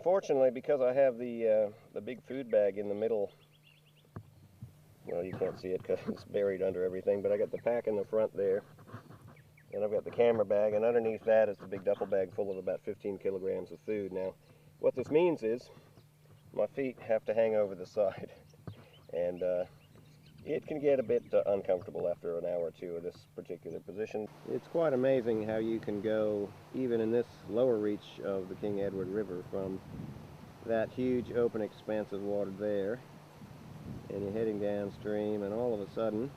Unfortunately, because I have the big food bag in the middle, well, you can't see it because it's buried under everything, but I got the pack in the front there, and I've got the camera bag, and underneath that is the big duffel bag full of about 15 kilograms of food. Now, what this means is my feet have to hang over the side, and it can get a bit uncomfortable after an hour or two of this particular position. It's quite amazing how you can go, even in this lower reach of the King Edward River, from that huge open expanse of water there, and you're heading downstream, and all of a sudden,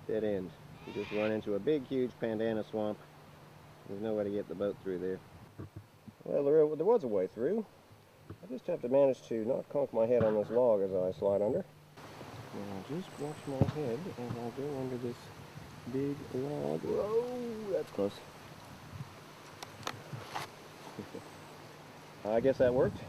dead end. You just run into a big, huge pandana swamp. There's no way to get the boat through there. Well, there was a way through. I just have to manage to not conk my head on this log as I slide under. And I'll just watch my head as I go under this big log. Whoa, that's close. I guess that worked.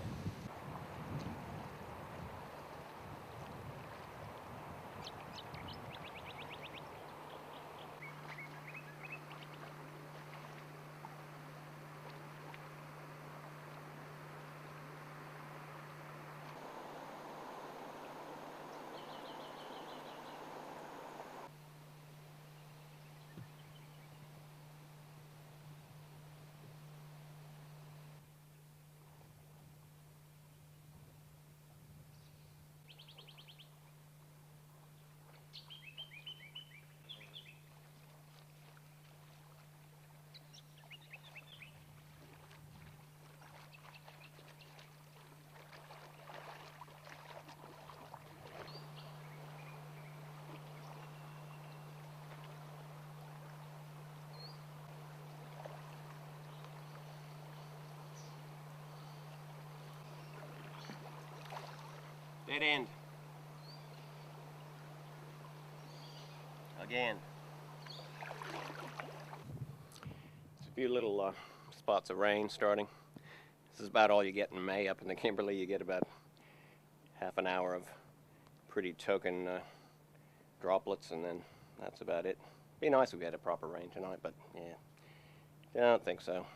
Dead end. Again. It's a few little spots of rain starting. This is about all you get in May up in the Kimberley. You get about half an hour of pretty token droplets, and then that's about it. Be nice if we had a proper rain tonight, but yeah, I don't think so.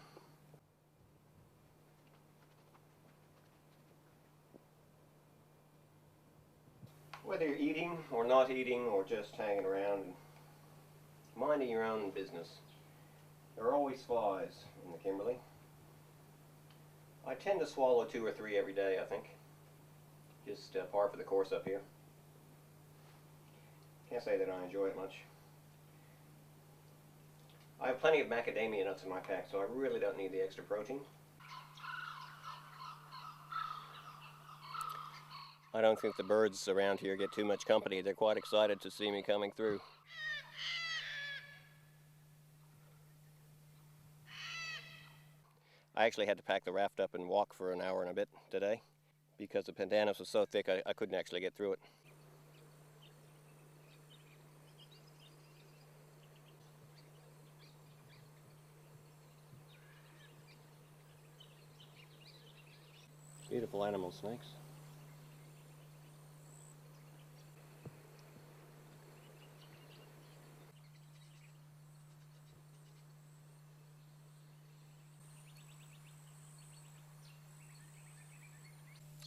Whether you're eating or not eating or just hanging around and minding your own business, there are always flies in the Kimberley. I tend to swallow 2 or 3 every day, I think. Just par for the course up here. Can't say that I enjoy it much. I have plenty of macadamia nuts in my pack, so I really don't need the extra protein. I don't think the birds around here get too much company. They're quite excited to see me coming through. I actually had to pack the raft up and walk for an hour and a bit today because the pandanus was so thick I couldn't actually get through it. Beautiful animal snakes.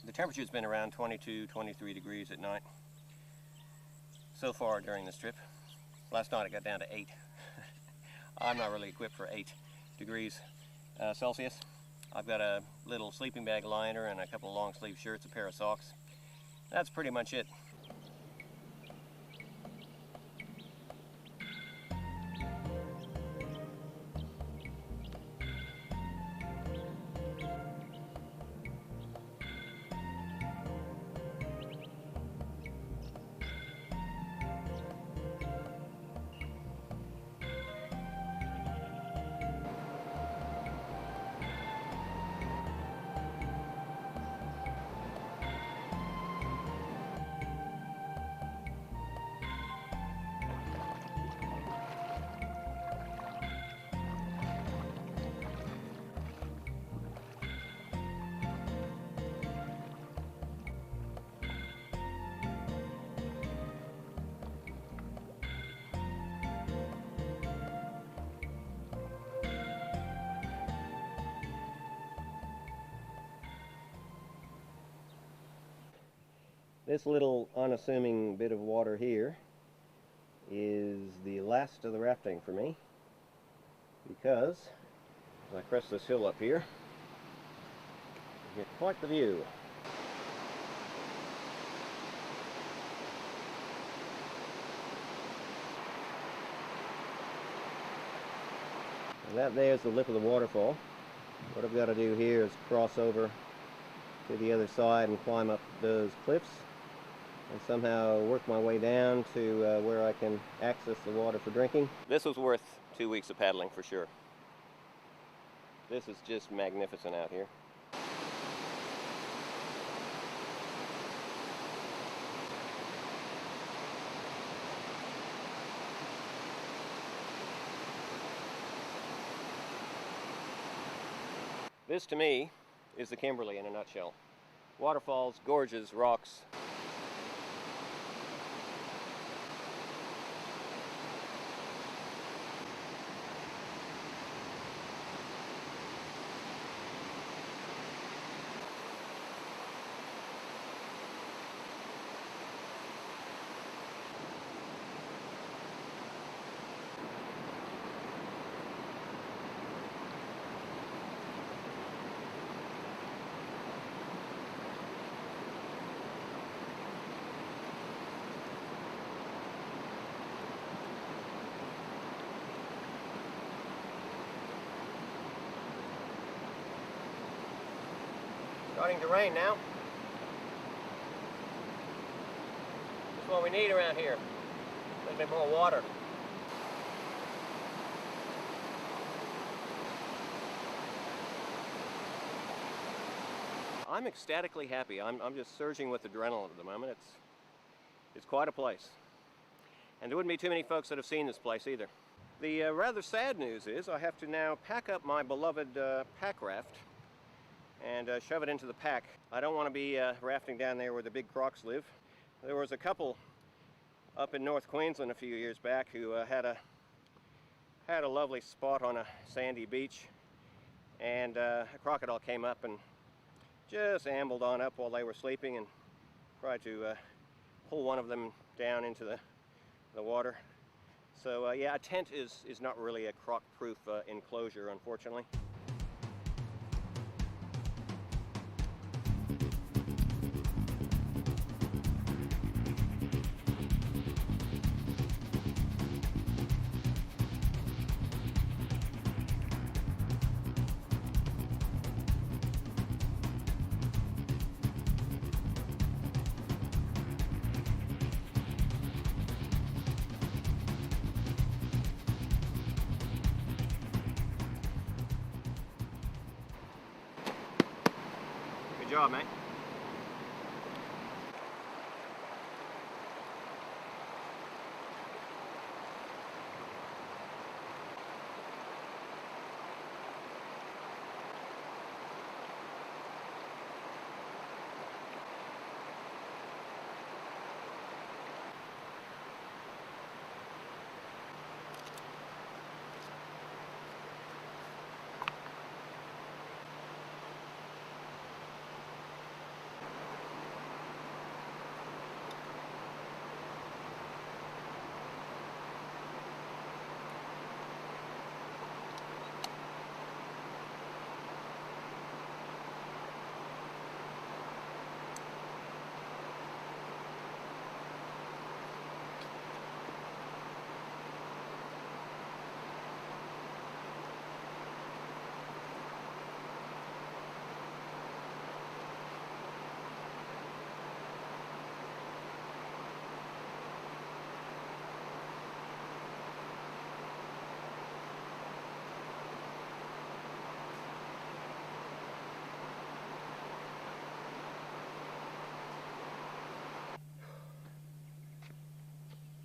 The temperature's been around 22, 23 degrees at night so far during this trip. Last night it got down to 8. I'm not really equipped for 8 degrees Celsius. I've got a little sleeping bag liner and a couple of long sleeve shirts, a pair of socks. That's pretty much it. This little unassuming bit of water here is the last of the rafting for me, because as I crest this hill up here, you get quite the view. And that there's the lip of the waterfall. What I've got to do here is cross over to the other side and climb up those cliffs and somehow work my way down to where I can access the water for drinking. This was worth 2 weeks of paddling for sure. This is just magnificent out here. This to me is the Kimberley in a nutshell. Waterfalls, gorges, rocks. Starting to rain now. That's what we need around here. A little bit more water. I'm ecstatically happy. I'm just surging with adrenaline at the moment. It's quite a place. And there wouldn't be too many folks that have seen this place either. The rather sad news is I have to now pack up my beloved packraft and shove it into the pack. I don't want to be rafting down there where the big crocs live. There was a couple up in North Queensland a few years back who had a lovely spot on a sandy beach, and a crocodile came up and just ambled on up while they were sleeping and tried to pull one of them down into the water. So yeah, a tent is not really a croc-proof enclosure, unfortunately. Good job, mate.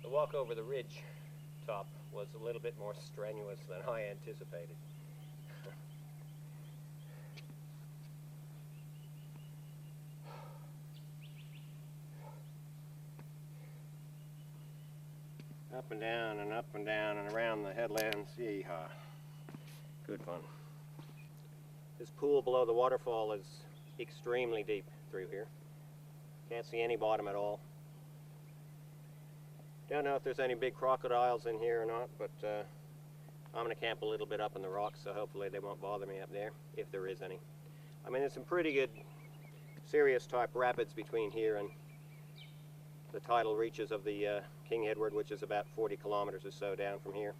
The walk over the ridge top was a little bit more strenuous than I anticipated. Up and down and up and down and around the headlands. Yeehaw. Good fun. This pool below the waterfall is extremely deep through here. Can't see any bottom at all. Don't know if there's any big crocodiles in here or not, but I'm going to camp a little bit up in the rocks, so hopefully they won't bother me up there, if there is any. I mean, there's some pretty good, serious type rapids between here and the tidal reaches of the King Edward, which is about 40 kilometers or so down from here.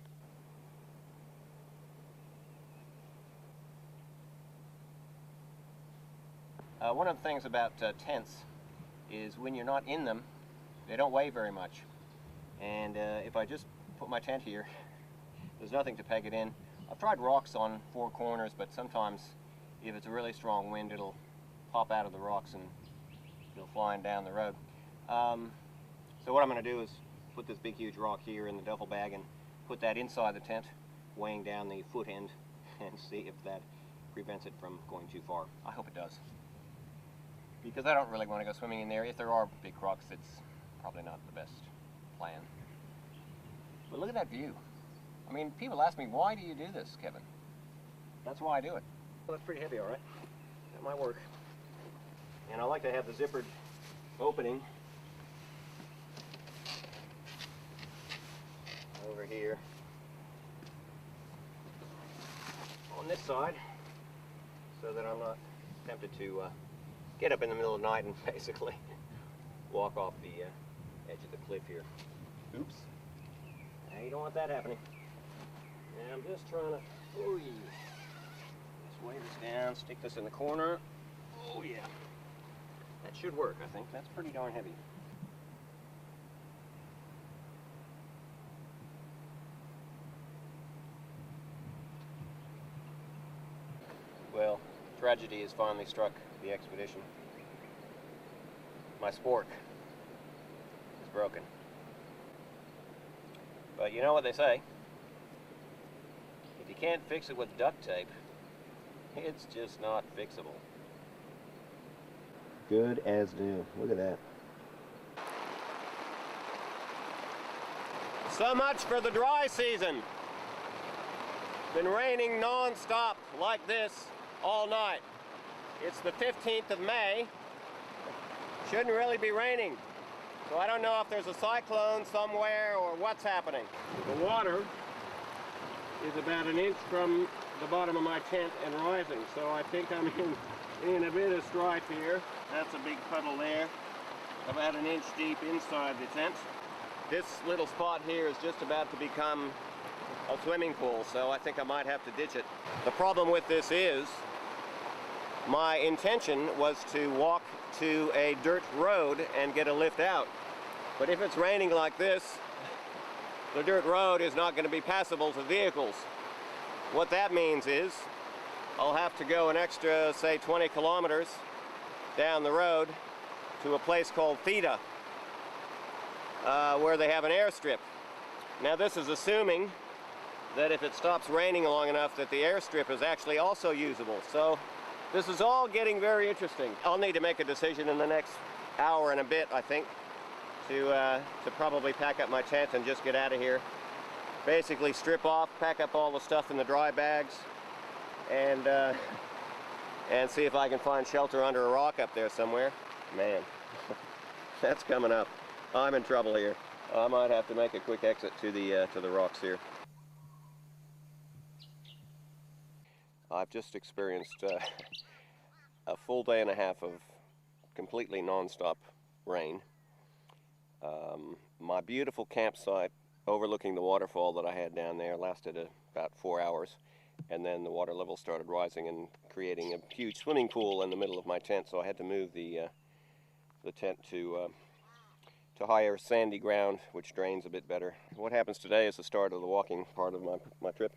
One of the things about tents is when you're not in them, they don't weigh very much. And if I just put my tent here, there's nothing to peg it in. I've tried rocks on four corners, but sometimes if it's a really strong wind, it'll pop out of the rocks and go flying down the road. So what I'm going to do is put this big huge rock here in the duffel bag and put that inside the tent, weighing down the foot end, and see if that prevents it from going too far. I hope it does, because I don't really want to go swimming in there. If there are big crocs, it's probably not the best plan. But look at that view. I mean, people ask me, why do you do this, Kevin? That's why I do it. Well, that's pretty heavy, all right. That might work. And I like to have the zippered opening over here on this side, so that I'm not tempted to get up in the middle of the night and basically walk off the edge of the cliff here. Oops. Now you don't want that happening. And I'm just trying to, oh yeah, just weigh this down, stick this in the corner. Oh yeah. That should work, I think. That's pretty darn heavy. Well, tragedy has finally struck the expedition. My spork is broken. But you know what they say, if you can't fix it with duct tape, it's just not fixable. Good as new. Look at that. So much for the dry season. Been raining non-stop like this all night. It's the 15th of May. Shouldn't really be raining. So I don't know if there's a cyclone somewhere or what's happening. The water is about an inch from the bottom of my tent and rising. So I think I'm in a bit of strife here. That's a big puddle there, about an inch deep inside the tent. This little spot here is just about to become a swimming pool, so I think I might have to ditch it. The problem with this is, my intention was to walk to a dirt road and get a lift out. But if it's raining like this, the dirt road is not going to be passable to vehicles. What that means is, I'll have to go an extra, say, 20 kilometers down the road to a place called Theta, where they have an airstrip. Now this is assuming that if it stops raining long enough that the airstrip is actually also usable. So this is all getting very interesting. I'll need to make a decision in the next hour and a bit, I think, to probably pack up my tent and just get out of here. Basically strip off, pack up all the stuff in the dry bags, and see if I can find shelter under a rock up there somewhere. Man, that's coming up. I'm in trouble here. I might have to make a quick exit to the rocks here. I've just experienced a full day and a half of completely non-stop rain. My beautiful campsite overlooking the waterfall that I had down there lasted about 4 hours, and then the water level started rising and creating a huge swimming pool in the middle of my tent, so I had to move the tent to higher sandy ground, which drains a bit better. What happens today is the start of the walking part of my trip.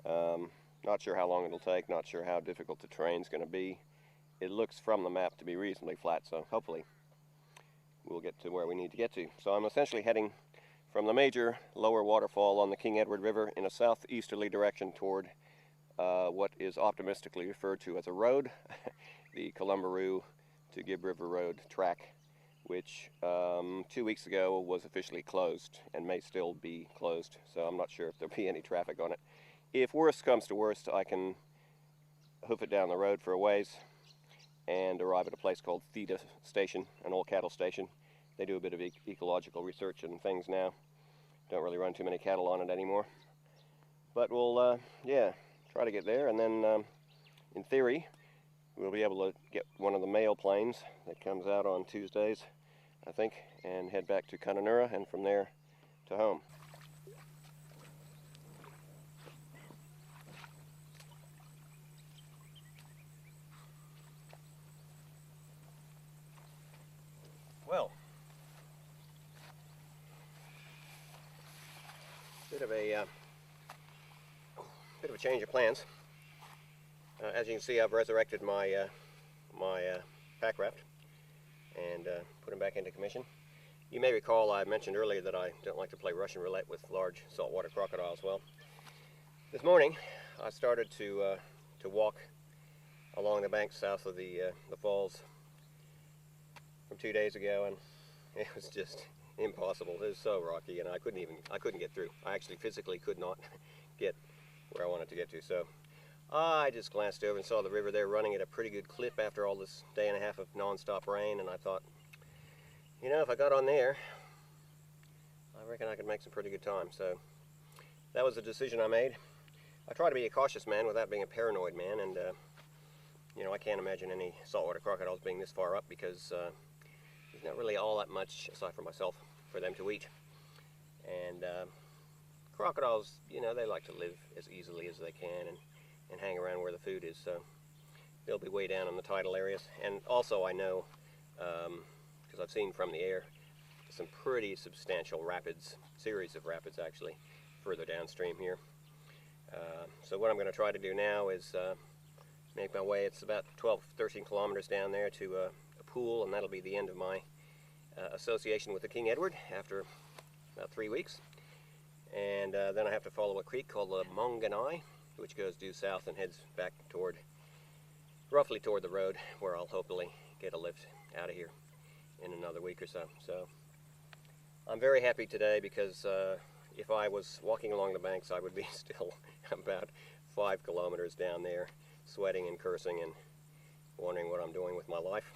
Not sure how long it'll take, not sure how difficult the terrain's going to be. It looks from the map to be reasonably flat, so hopefully we'll get to where we need to get to. So I'm essentially heading from the major lower waterfall on the King Edward River in a southeasterly direction toward what is optimistically referred to as a road, the Columbaroo to Gibb River Road track, which 2 weeks ago was officially closed and may still be closed, so I'm not sure if there'll be any traffic on it. If worst comes to worst, I can hoof it down the road for a ways and arrive at a place called Theta Station, an old cattle station. They do a bit of ecological research and things now. Don't really run too many cattle on it anymore. But we'll, yeah, try to get there, and then in theory, we'll be able to get one of the mail planes that comes out on Tuesdays, I think, and head back to Kununurra, and from there to home. Well, bit of a change of plans. As you can see, I've resurrected my packraft and put him back into commission. You may recall I mentioned earlier that I don't like to play Russian roulette with large saltwater crocodiles. Well, this morning I started to walk along the banks south of the falls from 2 days ago, and it was just impossible. It was so rocky, and I couldn't get through. I actually physically could not get where I wanted to get to. So I just glanced over and saw the river there running at a pretty good clip after all this day and a half of non-stop rain, and I thought, you know, if I got on there, I reckon I could make some pretty good time. So that was the decision I made. I try to be a cautious man without being a paranoid man, and you know, I can't imagine any saltwater crocodiles being this far up, because there's not really all that much, aside from myself, for them to eat. And crocodiles, you know, they like to live as easily as they can and hang around where the food is, so they'll be way down in the tidal areas. And also I know, because I've seen from the air, some pretty substantial rapids, series of rapids actually, further downstream here. So what I'm going to try to do now is make my way, it's about 12, 13 kilometers down there to a pool, and that'll be the end of my association with the King Edward after about 3 weeks. And then I have to follow a creek called the Monganai, which goes due south and heads back toward, roughly toward the road, where I'll hopefully get a lift out of here in another week or so. So I'm very happy today, because if I was walking along the banks, I would be still about 5 kilometers down there, sweating and cursing and wondering what I'm doing with my life.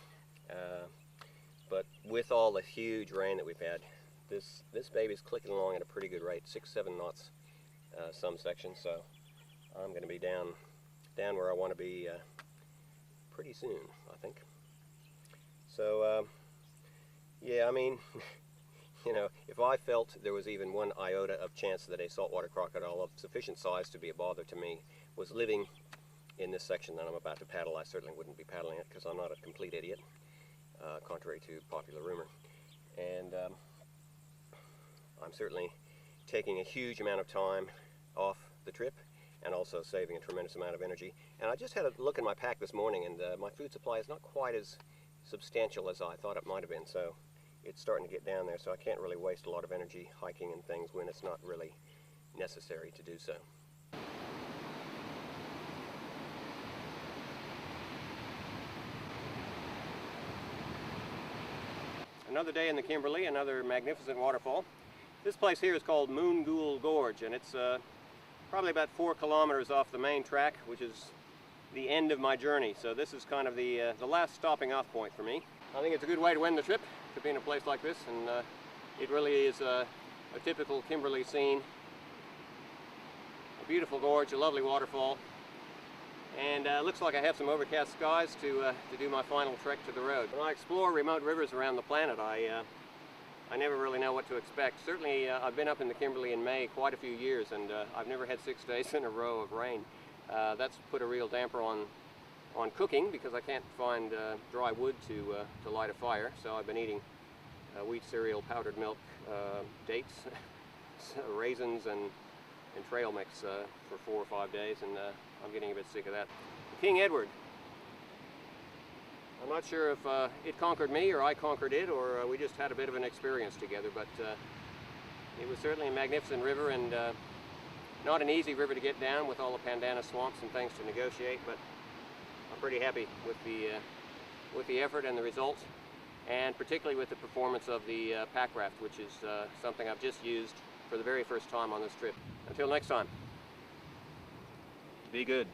But with all the huge rain that we've had, this baby's clicking along at a pretty good rate, 6-7 knots some sections. So I'm going to be down where I want to be pretty soon, I think. So yeah, I mean, you know, if I felt there was even one iota of chance that a saltwater crocodile of sufficient size to be a bother to me was living in this section that I'm about to paddle, I certainly wouldn't be paddling it, because I'm not a complete idiot, contrary to popular rumor. And I'm certainly taking a huge amount of time off the trip, and also saving a tremendous amount of energy. And I just had a look in my pack this morning, and my food supply is not quite as substantial as I thought it might have been. So it's starting to get down there, so I can't really waste a lot of energy hiking and things when it's not really necessary to do so. Another day in the Kimberley, another magnificent waterfall. This place here is called Moongool Gorge, and it's probably about 4 kilometers off the main track, which is the end of my journey. So this is kind of the last stopping off point for me. I think it's a good way to end the trip, to be in a place like this, and it really is a typical Kimberley scene. A beautiful gorge, a lovely waterfall, and looks like I have some overcast skies to do my final trek to the road. When I explore remote rivers around the planet, I never really know what to expect. Certainly I've been up in the Kimberley in May quite a few years, and I've never had 6 days in a row of rain. That's put a real damper on cooking, because I can't find dry wood to light a fire. So I've been eating wheat cereal, powdered milk, dates, raisins, and trail mix for 4 or 5 days, and I'm getting a bit sick of that. King Edward. I'm not sure if it conquered me or I conquered it, or we just had a bit of an experience together, but it was certainly a magnificent river, and not an easy river to get down with all the pandana swamps and things to negotiate, but I'm pretty happy with the effort and the results, and particularly with the performance of the packraft, which is something I've just used for the very first time on this trip. Until next time, be good.